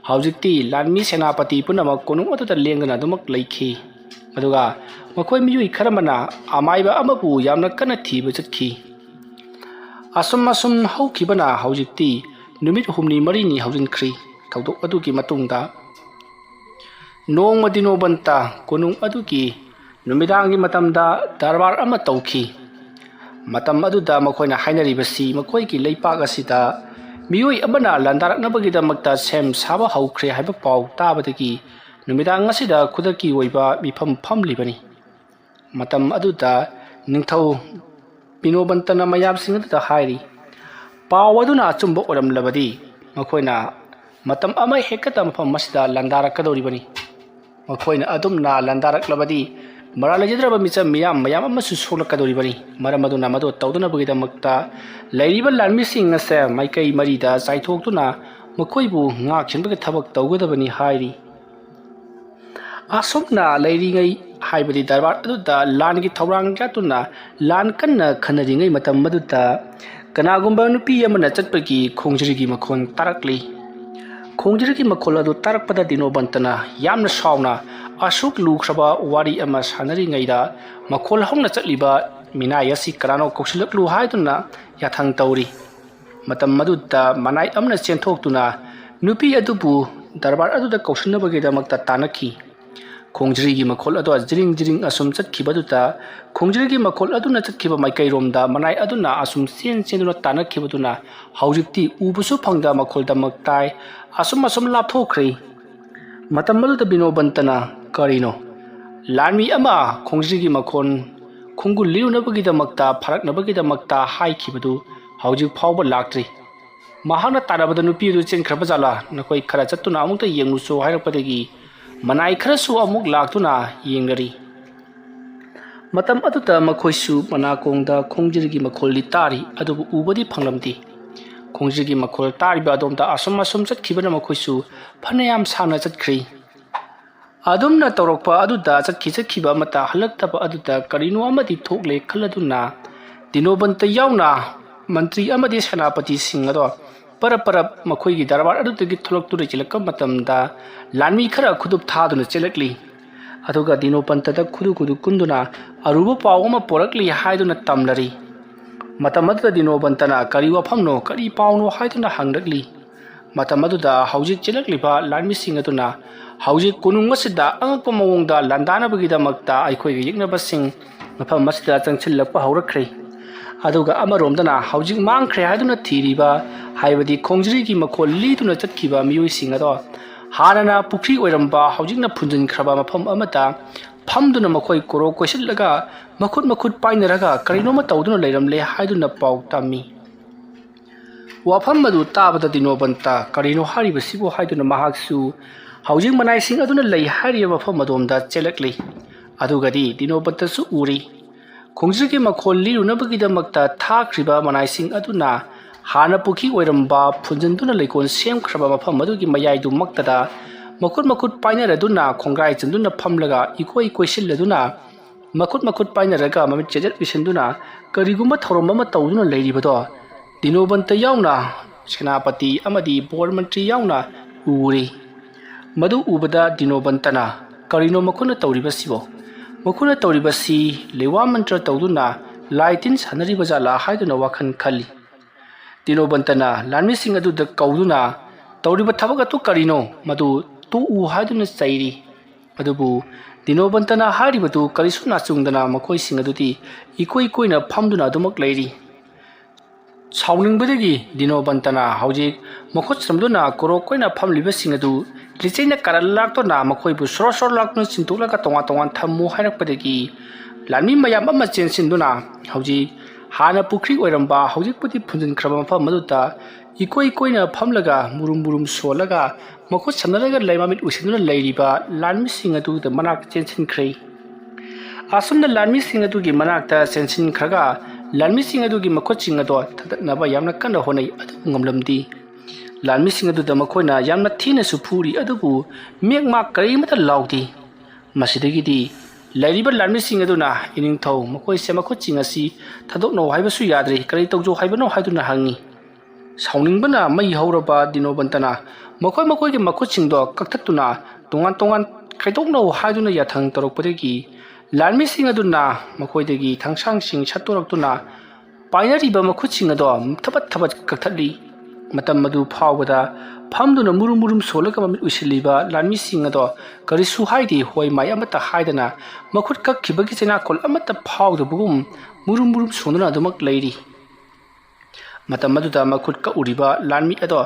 ꯍꯧꯖꯤꯛꯇꯤ ꯂꯥꯟꯃꯤ ꯁꯦꯅꯥꯄꯇꯤ ꯄꯨꯝꯅꯃꯛ ꯀꯣꯅꯨꯡ ꯑꯗꯨꯗ ꯂꯦꯡꯗꯅ ꯑꯗꯨꯃꯛ ꯂꯩꯈꯤ꯫ ꯑꯗꯨꯒ ꯃꯈꯣꯏ ꯃꯤꯑꯣꯏ ꯈꯔꯃꯅ ꯑꯃꯥꯏꯕ ꯑꯃꯕꯨ ꯌꯥꯝꯅ ꯀꯟꯅ ꯊꯤꯕ ꯆꯠꯈꯤ꯫ ꯑꯁꯨꯝ ꯍꯧꯈꯤꯕꯅ ꯍꯧꯖꯤꯛꯇꯤ ꯅꯨꯃꯤꯠ 8-9 ꯍꯧꯖꯤꯟꯈ꯭ꯔꯤ꯫ ꯊꯧꯗꯣꯛ ꯑꯗꯨꯒꯤ ꯃꯇꯨꯡꯗ ꯅꯣꯡꯃ ꯗꯤꯅꯣꯕꯟꯇ ꯀꯣꯅꯨꯡ ꯑꯗꯨꯒꯤ ꯅꯨꯃꯤꯗꯥꯡꯒꯤ ꯃꯇꯝꯗ ꯗꯔꯕꯥꯔ ꯑꯃ ꯇꯧꯈꯤ꯫ ꯃꯇꯝ ꯑꯗꯨꯗ ꯃꯈꯣꯏꯅ ꯍꯥꯏꯅꯔꯤꯕꯁꯤ ꯃꯈꯣꯏꯒꯤ ꯂꯩꯄꯥꯛ ꯑꯁꯤꯗ ꯃꯤꯑꯣꯏ ꯑꯃꯅ ꯂꯥꯟꯗꯥꯔꯛꯅꯕꯒꯤꯗꯃꯛꯇ ꯁꯦꯝ ꯁꯥꯕ ꯍꯧꯈ꯭ꯔꯦ ꯍꯥꯏꯕ ꯄꯥꯎ ꯇꯥꯕꯗꯒꯤ ꯅꯨꯃꯤꯗꯥꯡ ꯑꯁꯤꯗ ꯈꯨꯗꯛꯀꯤ ꯑꯣꯏꯕ ꯃꯤꯐꯝ ꯐꯝꯂꯤꯕꯅꯤ꯫ ꯃꯇꯝ ꯑꯗꯨꯗ ꯅꯤꯡꯊꯧ ꯗꯤꯅꯣꯕꯟꯇꯅ ꯃꯌꯥꯝꯁꯤꯡ ꯑꯗꯨꯗ ꯍꯥꯏꯔꯤ, ꯄꯥꯎ ꯑꯗꯨꯅ ꯑꯆꯨꯝꯕ ꯑꯣꯏꯔꯝꯂꯕꯗꯤ ꯃꯈꯣꯏꯅ ꯃꯇꯝ ꯑꯃ ꯍꯦꯛꯇ ꯃꯐꯝ ꯑꯁꯤꯗ ꯂꯥꯟꯗꯥꯔꯛꯀꯗꯧꯔꯤꯕꯅꯤ꯫ ꯃꯈꯣꯏꯅ ꯑꯗꯨꯝꯅ ꯂꯥꯟꯗꯥꯔꯛꯂꯕꯗꯤ ꯃꯔꯥꯜ ꯂꯩꯖꯗ꯭ꯔꯕ ꯃꯤꯆꯝ ꯃꯌꯥꯝ ꯑꯃꯁꯨ ꯁꯣꯛꯂꯛꯀꯗꯧꯔꯤꯕꯅꯤ꯫ ꯃꯔꯝ ꯑꯗꯨꯅ ꯃꯗꯨ ꯇꯧꯗꯅꯕꯒꯤꯗꯃꯛꯇ ꯂꯩꯔꯤꯕ ꯂꯥꯟꯃꯤꯁꯤꯡ ꯑꯁꯦ ꯃꯥꯏꯀꯩ ꯃꯔꯤꯗ ꯆꯥꯏꯊꯣꯛꯇꯨꯅ ꯃꯈꯣꯏꯕꯨ ꯉꯥꯛꯁꯦꯟꯕꯒꯤ ꯊꯕꯛ ꯇꯧꯒꯗꯕꯅꯤ ꯍꯥꯏꯔꯤ꯫ ꯑꯁꯨꯝꯅ ꯂꯩꯔꯤꯉꯩ ꯍꯥꯏꯕꯗꯤ ꯗꯔꯕꯥꯔ ꯑꯗꯨꯗ ꯂꯥꯟꯒꯤ ꯊꯧꯔꯥꯡ ꯌꯥꯠꯇꯨꯅ ꯂꯥꯟ ꯀꯟꯅ ꯈꯟꯅꯔꯤꯉꯩ ꯃꯇꯝ ꯑꯗꯨꯗ ꯀꯅꯥꯒꯨꯝꯕ ꯅꯨꯄꯤ ꯑꯃꯅ ꯆꯠꯄꯒꯤ ꯈꯣꯡꯖꯔꯤꯒꯤ ꯃꯈꯣꯟ ꯇꯥꯔꯛꯂꯤ꯫ ꯈꯣꯡꯖꯔꯤꯒꯤ ꯃꯈꯣꯜ ꯑꯗꯨ ꯇꯥꯔꯛꯄꯗ ꯗꯤꯅꯣꯕꯟꯇꯅ ꯌꯥꯝꯅ ꯁꯥꯎꯅ ꯑꯁꯨꯛ ꯂꯨꯈ꯭ꯔꯕ ꯋꯥꯔꯤ ꯑꯃ ꯁꯥꯟꯅꯔꯤꯉꯩꯗ ꯃꯈꯣꯜ ꯍꯧꯅ ꯆꯠꯂꯤꯕ ꯃꯤꯅꯥꯏ ꯑꯁꯤ ꯀꯅꯥꯅꯣ ꯀꯧꯁꯤꯜꯂꯛꯂꯨ ꯍꯥꯏꯗꯨꯅ ꯌꯥꯊꯪ ꯇꯧꯔꯤ꯫ ꯃꯇꯝ ꯑꯗꯨꯗ ꯃꯅꯥꯏ ꯑꯃꯅ ꯆꯦꯟꯊꯣꯛꯇꯨꯅ ꯅꯨꯄꯤ ꯑꯗꯨꯕꯨ ꯗꯔꯕꯥꯔ ꯑꯗꯨꯗ ꯀꯧꯁꯤꯟꯅꯕꯒꯤꯗꯃꯛꯇ ꯇꯥꯟꯅꯈꯤ꯫ ꯈꯣꯡꯖꯔꯤꯒꯤ ꯃꯈꯣꯜ ꯑꯗꯨ ꯖꯤꯔꯤꯡ ꯑꯁꯨꯝ ꯆꯠꯈꯤꯕꯗꯨꯗ ꯈꯣꯡꯖꯔꯤꯒꯤ ꯃꯈꯣꯜ ꯑꯗꯨꯅ ꯆꯠꯈꯤꯕ ꯃꯥꯏꯀꯩꯔꯣꯝꯗ ꯃꯅꯥꯏ ꯑꯗꯨꯅ ꯑꯁꯨꯝ ꯆꯦꯟꯗꯨꯅ ꯇꯥꯟꯅꯈꯤꯕꯗꯨꯅ ꯍꯧꯖꯤꯛꯇꯤ ꯎꯕꯁꯨ ꯐꯪꯗ ꯃꯈꯣꯜꯗꯃꯛ ꯇꯥꯏ꯫ ꯑꯁꯨꯝ ꯂꯥꯞꯊꯣꯛꯈ꯭ꯔꯦ꯫ ꯃꯇꯝ ꯑꯗꯨꯗ ꯗꯤꯅꯣꯕꯟꯇꯅ ꯀꯔꯤꯅꯣ ꯂꯥꯟꯃꯤ ꯑꯃ ꯈꯣꯡꯖꯔꯤꯒꯤ ꯃꯈꯣꯟ ꯈꯣꯡꯒꯨꯜ ꯂꯤꯔꯨꯅꯕꯒꯤꯗꯃꯛꯇ ꯐꯔꯛꯅꯕꯒꯤꯗꯃꯛꯇ ꯍꯥꯏꯈꯤꯕꯗꯨ ꯍꯧꯖꯤꯛ ꯐꯥꯎꯕ ꯂꯥꯛꯇ꯭ꯔꯤ ꯃꯍꯥꯛꯅ ꯇꯥꯟꯅꯕꯗ ꯅꯨꯄꯤ ꯑꯗꯨ ꯆꯦꯟꯈ꯭ꯔꯕ ꯖꯥꯠꯂꯥ ꯅꯈꯣꯏ ꯈꯔ ꯆꯠꯇꯨꯅ ꯑꯃꯨꯛꯇ ꯌꯦꯡꯂꯨꯆꯣ ꯍꯥꯏꯔꯛꯄꯗꯒꯤ ꯃꯅꯥꯏ ꯈꯔꯁꯨ ꯑꯃꯨꯛ ꯂꯥꯛꯇꯨꯅ ꯌꯦꯡꯅꯔꯤ ꯃꯇꯝ ꯑꯗꯨꯗ ꯃꯈꯣꯏꯁꯨ ꯃꯅꯥꯀꯣꯡꯗ ꯈꯣꯡꯖꯤꯔꯒꯤ ꯃꯈꯣꯜꯗꯤ ꯇꯥꯔꯤ ꯑꯗꯨꯕꯨ ꯎꯕꯗꯤ ꯐꯪꯂꯝꯗꯦ ꯈꯣꯡꯖꯤꯔꯒꯤ ꯃꯈꯣꯜ ꯇꯥꯔꯤꯕ ꯑꯗꯣꯝꯗ ꯑꯁꯨꯝ ꯆꯠꯈꯤꯕꯅ ꯃꯈꯣꯏꯁꯨ ꯐꯅꯌꯥꯝ ꯁꯥꯡꯅ ꯆꯠꯈ꯭ꯔꯤ ꯑꯗꯨꯝꯅ ꯇꯧꯔꯛꯄ ꯑꯗꯨꯗ ꯆꯠꯈꯤꯕ ꯑꯃꯠꯇ ꯍꯜꯂꯛꯇꯕ ꯑꯗꯨꯗ ꯀꯔꯤꯅꯣ ꯑꯃꯗꯤ ꯊꯣꯛꯂꯦ ꯈꯜꯂꯗꯨꯅ ꯗꯤꯅꯣꯕꯟꯇ ꯌꯥꯎꯅ ꯃꯟꯇ꯭ꯔꯤ ꯑꯃꯗꯤ ꯁꯦꯅꯥꯄꯇꯤꯁꯤꯡ ꯑꯗꯣ ꯄꯔꯞ ꯃꯈꯣꯏꯒꯤ ꯗꯔꯕꯥꯔ ꯑꯗꯨꯗꯒꯤ ꯊꯣꯛꯂꯛꯇꯨꯅ ꯆꯦꯜꯂꯛꯄ ꯃꯇꯝꯗ ꯂꯥꯟꯃꯤ ꯈꯔ ꯈꯨꯗꯨꯞ ꯊꯥꯗꯨꯅ ꯆꯦꯜꯂꯛꯂꯤ ꯑꯗꯨꯒ ꯗꯤꯅꯣꯕꯟꯇꯗ ꯈꯨꯗꯨ ꯀꯨꯟꯗꯨꯅ ꯑꯔꯨꯕ ꯄꯥꯎ ꯑꯃ ꯄꯣꯔꯛꯂꯤ ꯍꯥꯏꯗꯨꯅ ꯇꯝꯂꯔꯤ ꯃꯇꯝ ꯑꯗꯨꯗ ꯗꯤꯅꯣꯕꯟꯇꯅ ꯀꯔꯤ ꯋꯥꯐꯝꯅꯣ ꯀꯔꯤ ꯄꯥꯎꯅꯣ ꯍꯥꯏꯗꯨꯅ ꯍꯪꯂꯛꯂꯤ ꯃꯇꯝ ꯑꯗꯨꯗ ꯍꯧꯖꯤꯛ ꯆꯦꯜꯂꯛꯂꯤꯕ ꯂꯥꯟꯃꯤꯁꯤꯡ ꯑꯗꯨꯅ ꯍꯧꯖꯤꯛ ꯀꯣꯅꯨꯡ ꯑꯁꯤꯗ ꯑꯉꯛꯄ ꯃꯑꯣꯡꯗ ꯂꯥꯟꯗꯥꯅꯕꯒꯤꯗꯃꯛꯇ ꯑꯩꯈꯣꯏꯒꯤ ꯌꯦꯛꯅꯕꯁꯤꯡ ꯃꯐꯝ ꯑꯁꯤꯗ ꯆꯪꯁꯤꯜꯂꯛꯄ ꯍꯧꯔꯛꯈ꯭ꯔꯦ ꯑꯗꯨꯒ ꯑꯃꯔꯣꯝꯗꯅ ꯍꯧꯖꯤꯛ ꯃꯥꯡꯈ꯭ꯔꯦ ꯍꯥꯏꯗꯨꯅ ꯊꯤꯔꯤꯕ ꯍꯥꯏꯕꯗꯤ ꯈꯣꯡꯖꯤꯔꯤꯒꯤ ꯃꯈꯣꯜ ꯂꯤꯗꯨꯅ ꯆꯠꯈꯤꯕ ꯃꯤꯑꯣꯏꯁꯤꯡ ꯑꯗꯣ ꯍꯥꯟꯅꯅ ꯄꯨꯈ꯭ꯔꯤ ꯑꯣꯏꯔꯝꯕ ꯍꯧꯖꯤꯛꯅ ꯐꯨꯟꯖꯤꯟꯈ꯭ꯔꯕ ꯃꯐꯝ ꯑꯃꯗ ꯐꯝꯗꯨꯅ ꯃꯈꯣꯏ ꯀꯣꯔꯣꯛ ꯀꯣꯏꯁꯤꯜꯂꯒ ꯃꯈꯨꯠ ꯄꯥꯏꯅꯔꯒ ꯀꯔꯤꯅꯣꯃ ꯇꯧꯗꯨꯅ ꯂꯩꯔꯝꯂꯦ ꯍꯥꯏꯗꯨꯅ ꯄꯥꯎ ꯇꯝꯃꯤ ꯋꯥꯐꯝ ꯑꯗꯨ ꯇꯥꯕꯗ ꯗꯤꯅꯣꯕꯟꯇ ꯀꯔꯤꯅꯣ ꯍꯥꯏꯔꯤꯕꯁꯤꯕꯨ ꯍꯥꯏꯗꯨꯅ ꯃꯍꯥꯛꯁꯨ ꯍꯧꯖꯤꯛ ꯃꯅꯥꯏꯁꯤꯡ ꯑꯗꯨꯅ ꯂꯩ ꯍꯥꯏꯔꯤꯕ ꯃꯐꯝ ꯑꯗꯣꯝꯗ ꯆꯦꯜꯂꯛꯂꯤ ꯑꯗꯨꯒꯗꯤ ꯗꯤꯅꯣꯕꯟꯇꯁꯨ ꯎꯔꯤ ꯈꯣꯡꯖꯤꯔꯒꯤ ꯃꯈꯣꯜ ꯂꯤꯔꯨꯅꯕꯒꯤꯗꯃꯛꯇ ꯊꯥꯈ꯭ꯔꯤꯕ ꯃꯅꯥꯏꯁꯤꯡ ꯑꯗꯨꯅ ꯍꯥꯟꯅ ꯄꯨꯈ꯭ꯔꯤ ꯑꯣꯏꯔꯝꯕ ꯐꯨꯟꯖꯤꯟꯗꯨꯅ ꯂꯩꯀꯣꯜ ꯁꯦꯝꯈ꯭ꯔꯕ ꯃꯐꯝ ꯑꯗꯨꯒꯤ ꯃꯌꯥꯏꯗꯨꯃꯛꯇꯗ ꯃꯈꯨꯠ ꯄꯥꯏꯅꯔꯗꯨꯅ ꯈꯣꯡꯒ꯭ꯔꯥꯏ ꯆꯟꯗꯨꯅ ꯐꯝꯂꯒ ꯏꯀꯣꯏ ꯀꯣꯏꯁꯤꯜꯂꯗꯨꯅ ꯃꯈꯨꯠ ꯄꯥꯏꯅꯔꯒ ꯃꯃꯤꯠ ꯆꯦꯖꯠ ꯎꯏꯁꯤꯟꯗꯨꯅ ꯀꯔꯤꯒꯨꯝꯕ ꯊꯧꯔꯝ ꯑꯃ ꯇꯧꯗꯨꯅ ꯂꯩꯔꯤꯕꯗꯣ ꯗꯤꯅꯣꯕꯟꯇ ꯌꯥꯎꯅ ꯁꯦꯅꯥꯄꯇꯤ ꯑꯃꯗꯤ ꯕꯣꯔ ꯃꯟꯇ꯭ꯔꯤ ꯌꯥꯎꯅ ꯎꯔꯤ ꯃꯗꯨ ꯎꯕꯗ ꯗꯤꯅꯣꯕꯟꯇꯅ ꯀꯔꯤꯅꯣ ꯃꯈꯣꯏꯅ ꯇꯧꯔꯤꯕꯁꯤꯕꯣ ꯃꯈꯣꯏꯅ ꯇꯧꯔꯤꯕꯁꯤ ꯂꯩꯋꯥ ꯃꯟꯇ꯭ꯔ ꯇꯧꯗꯨꯅ ꯂꯥꯏ ꯇꯤꯟ ꯁꯥꯟꯅꯔꯤꯕ ꯖꯥꯠꯂꯥ ꯍꯥꯏꯗꯨꯅ ꯋꯥꯈꯜ ꯈꯜꯂꯤ ꯗꯤꯅꯣꯕꯟꯇꯅ ꯂꯥꯟꯃꯤꯁꯤꯡ ꯑꯗꯨꯗ ꯀꯧꯗꯨꯅ ꯇꯧꯔꯤꯕ ꯊꯕꯛ ꯑꯗꯨ ꯀꯔꯤꯅꯣ ꯃꯗꯨ ꯇꯣꯛꯎ ꯍꯥꯏꯗꯨꯅ ꯆꯩꯔꯤ ꯑꯗꯨꯕꯨ ꯗꯤꯅꯣꯕꯟꯇꯅ ꯍꯥꯏꯔꯤꯕꯗꯨ ꯀꯔꯤꯁꯨ ꯅꯥꯆꯨꯡꯗꯅ ꯃꯈꯣꯏꯁꯤꯡ ꯑꯗꯨꯗꯤ ꯏꯀꯣꯏ ꯀꯣꯏꯅ ꯐꯝꯗꯨꯅ ꯑꯗꯨꯃꯛ ꯂꯩꯔꯤ ꯁꯥꯎꯅꯤꯡꯕꯗꯒꯤ ꯗꯤꯅꯣꯕꯟꯇꯅ ꯍꯧꯖꯤꯛ ꯃꯈꯨꯠ ꯁꯝꯗꯨꯅ ꯀꯣꯔꯣꯛ ꯀꯣꯏꯅ ꯐꯝꯂꯤꯕꯁꯤꯡ ꯑꯗꯨ ꯂꯤꯆꯩꯅ ꯀꯥꯔꯟ ꯂꯥꯛꯇꯨꯅ ꯃꯈꯣꯏꯕꯨ ꯁꯣꯔ ꯂꯥꯛꯇꯨꯅ ꯆꯤꯡꯊꯣꯛꯂꯒ ꯇꯣꯉꯥꯟ ꯊꯝꯃꯨ ꯍꯥꯏꯔꯛꯄꯗꯒꯤ ꯂꯥꯟꯃꯤ ꯃꯌꯥꯝ ꯑꯃ ꯆꯦꯟꯁꯤꯟꯗꯨꯅ ꯍꯧꯖꯤꯛ ꯍꯥꯟꯅ ꯄꯨꯈ꯭ꯔꯤ ꯑꯣꯏꯔꯝꯕ ꯍꯧꯖꯤꯛꯄꯨꯗꯤ ꯐꯨꯟꯖꯤꯟꯈ꯭ꯔꯕ ꯃꯐꯝ ꯑꯗꯨꯗ ꯏꯀꯣꯏ ꯀꯣꯏꯅ ꯐꯝꯂꯒ मुरुम सोलगा मखुद समनरगा लैमामित उसिनुना लैरिबा लानमिसिंग अदुदा मनाक चेंसिनख्रै असुमना लानमिसिंग अदुगी मनाकता चेंसिनख्रगा लानमिसिंग अदुगी मखुदसिंग अदो थदनबा यामना कन्ना होनै अदु ngamlamdi लानमिसिंग अदुदा मखोइना यामना थीना सुफुरी अदुबु मेगमा करिमता लाउदी मसिदगिदी लैरिबा लानमिसिंग अदुना इनिंगथौ मखोइसे मखुदसिंग असि थदोकनो हाइबसु याद्रे करि तौजो हाइबनो हाइदुना हांगी साउनिंगबना मई हौरबा दिनोबंतना मखोइगे मखुदसिंगदो कक्थतुना तोंगान खैदोकनो हाइदुना याथंग तरोकपदगी लानमिसिंग अदुना मखोइदगी थंगसांगसिंग सत्तोरक्तुना पाइनरिबा मखुदसिंग अदो थबत कक्थली मतम मदु फावबदा फमदुना मुरुम सोलगा ममित उसिलिबा लानमिसिंग अदो करिसु हाइदि होय माय अमता हाइदना मखुद कक्खिबगी चेनाकोल अमता फावदबुगुम मुरुम सोनुना अदुमक लैरि मतम मदुदा मखुद का उरिबा लानमी अदो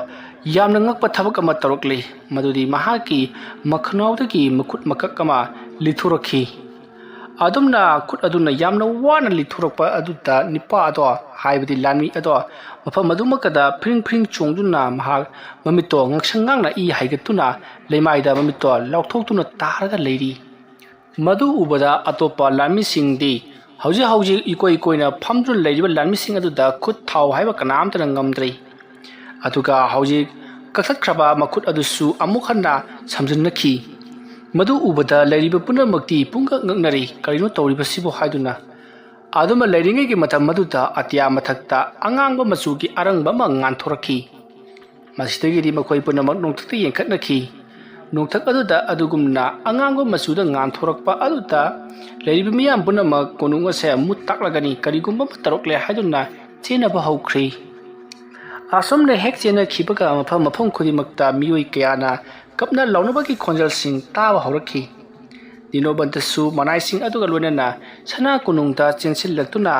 यामना ngakpa thabak ama torokli madudi mahaki makhnaudagi mukut makak ama lithurakhi adumna khut aduna yamna wana lithurokpa aduda nipa ado haibadi lanmi ado mafam madumakada phring chongduna mahak mamito ngaksangang i haigatuna leimaida mamito laukthokuna taraga leiri madu ubada atopa lanmi singdi हौजी इकोई Koyna फमजुन लैरिबा लानमिसिंग अदुदा खुद थाव हाइबा कनामतन ngamdrei अदुगा हौजी कखतख्रबा मखुद अदुसु अमुखन्ना समजनखी मदु उबदा लैरिबा पुनमक्ति पुंगा ngaknari करिनो तौरिबसिबो हाइदुना अदुमा लैरिंगेगी मथम मदुदा अत्या मथक्ता अंगांगबा मचुगी अरंगबा मा nganthoraki मसिदगिरि मखोइ पुनमक नोंथक्ति येंखतनखी नोंथक अदुदा अदुगुमना अंगांगबा मचुदा nganthorакpa अदुदा लैरिबा मियाम पुनमक कोनुंग असे मुत ताकलागनी करिगुम्बा तरokले हाइदुना चेनबा हौख्रि असमने हेक चेना खिबगा मफम खुदिमक्ता मियोइ कयाना कपना लौनबगी खोंजलसिंग ताबा हौरखि दिनोबंतसु मनाइसिंग अदुगा लोइनना सना कोनुंगदा चेंसिलक्तुना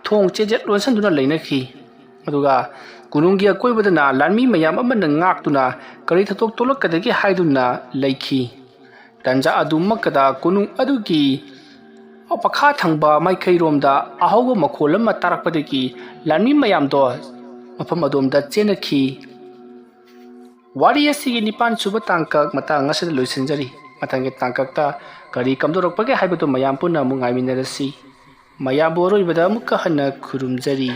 थोंग चेजेट लोनसनदुना लैनखि अदुगा कुनुंगी अकोइबदना लानमी मयाम अमना ngakतुना करि थतोक तोलकदगी हाइदुना लैखि तंजा अदुमकदा कुनुंग अदुगी ꯄꯈꯥ ꯊꯪꯕ ꯃꯥꯏꯀꯩꯔꯣꯝꯗ ꯑꯍꯧꯕ ꯃꯈꯣꯜ ꯑꯃ ꯇꯥꯔꯛꯄꯗꯒꯤ ꯂꯥꯟꯃꯤ ꯃꯌꯥꯝꯗꯣ ꯃꯐꯝ ꯑꯗꯣꯝꯗ ꯆꯦꯟꯅꯈꯤ꯫ ꯋꯥꯔꯤ ꯑꯁꯤꯒꯤ 9ꯁꯨꯕ ꯇꯥꯡꯀꯛ ꯃꯇꯥꯡ ꯑꯁꯤꯗ ꯂꯣꯏꯁꯤꯟꯖꯔꯤ꯫ ꯃꯊꯪꯒꯤ ꯇꯥꯡꯀꯛꯇ ꯀꯔꯤ ꯀꯝꯗꯧꯔꯛꯄꯒꯦ ꯍꯥꯏꯕꯗꯨ ꯃꯌꯥꯝ ꯄꯨꯟꯅ ꯑꯃꯨꯛ ꯉꯥꯏꯃꯤꯟꯅꯔꯁꯤ꯫ ꯃꯌꯥꯝꯕꯨ ꯑꯔꯣꯏꯕꯗ ꯑꯃꯨꯛꯀ ꯍꯟꯅ ꯈꯨꯔꯨꯝꯖꯔꯤ꯫